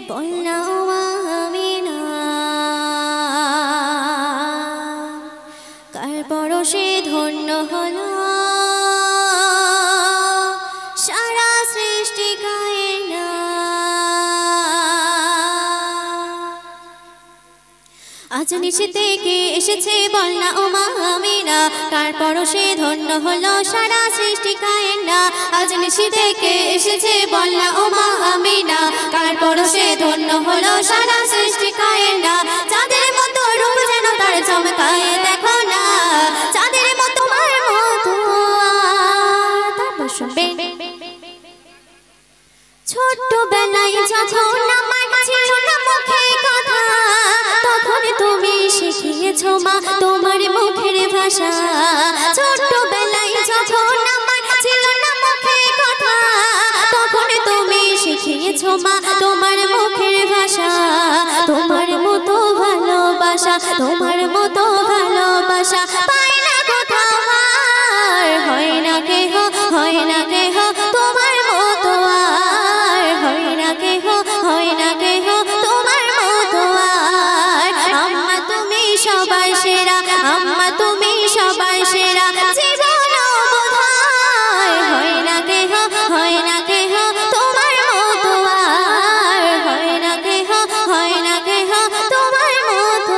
বলনা আমিনা কার পরশে ধন্য হলো সারা সৃষ্টি কায়না। আজ নিচে থেকে এসেছে বলনা ওমা আমিনা কার পরশে ধন্য হলো সারা সৃষ্টি কায়না। আজ নিচে থেকে এসেছে বলনা ওমা আমিনা কার পরশে ধন্য হলো সারা সৃষ্টি কায়না। চাঁদের মতো রূপ যেন তার চমকায় দেখো না, চাঁদের মতো তোমার মতো। তারপর শুনবে ছোট্টবেলায় যখন আমার ছিল না মুখে কথা, তখন তুমি শিখিয়েছো মা তোমার মুখের ভাষা। ছোট্টবেলায় যখন আমার ছিল না মুখে কথা, তখন তুমি শিখিয়েছো মা তোমার মুখের ভাষা। তোমার মতো ভালোবাসা, তোমার মতো ভালোবাসা পাই না কোথাও আর, হয় না কেহ, হয় না কেহ তোমার মতো আর, হয় না কেহ, হয় না কেহ তোমার মতো আর। আম্মা তুমি সবার সেরা, আম্মা তুমি সবার সেরা, জীবন বোধহয় হয় না কেহ, হয় না কেহ তোমার মতো আর, হয় না কেহ, হয় না কেহ তোমার মতো।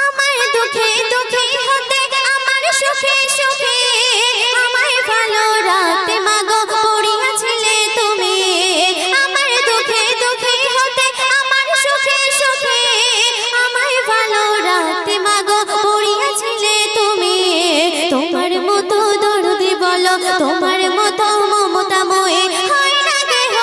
আমার দুঃখে দুঃখে হতে আমার সুখে সুখে আমায় ভালো রাখতে মাগো পড়িয়াছিলে তুমি। আমার দুঃখে দুঃখে হতে আমার সুখে সুখে আমায় ভালো রাখতে মাগো পড়িয়াছিলে তুমি। তোমার মতো দরদি বলো, তোমার মতো মমতাময়ী হয় না কেহ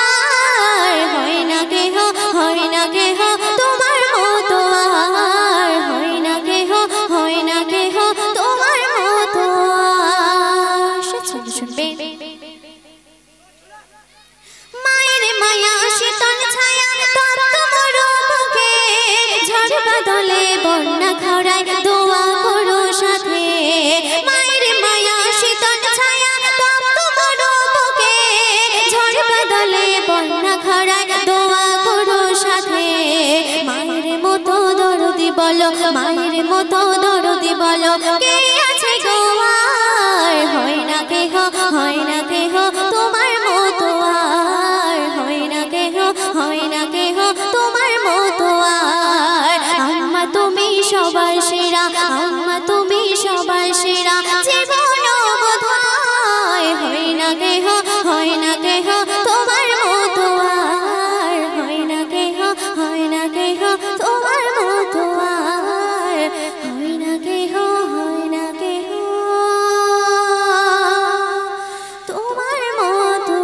আর, হয় না কেহ, হয় না কেহ তোমার মতো আর, হয় না কেহ, হয় না কেহ তোমার মতো আর। শুনবে মায়ের মায়া শীতল ছায়া তপ্ত মরুভূকে, ঝড় বাদলে বন্যা খরায় দোয়া করো সাথে। মায়ের মায়া শীতল ছায়া তপ্ত মরুভূকে, ঝড় বাদলে বন্যা খরায় দোয়া করো সাথে। মায়ের মতো দরদি বলো, মায়ের মতো দরদি বলো কে আছে গো আর, হয় না কেহ, হয় না কেহ তোমার মতো আর, হয় না কেহ, হয় না কেহ তোমার মতো আর। আম্মা তুমি সবার সেরা, আম্মা তুমি সবার সেরা, জীবন বোধহয় হয় না কেহ, হয় না কেহ তোমার মতো আর, হয় না কেহ, হয় না কেহ তোমার মতো আর, হয় না কেহ, হয় না কেহ তোমার মতো।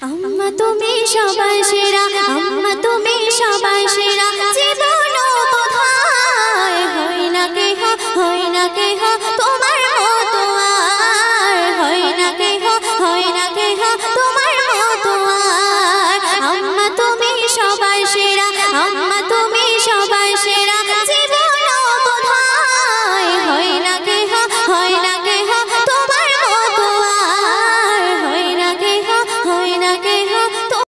আম্মা তুমি সবার সেরা, আম্মা তুমি সবার সেরা, জীবন বোধহয় হয় না কেহ, হয় না কেহ তোমার মতো আর, হয় না কেহ, হয় না কেহ তোমার মতো আর। আম্মা তুমি সবার সেরা, আম্মা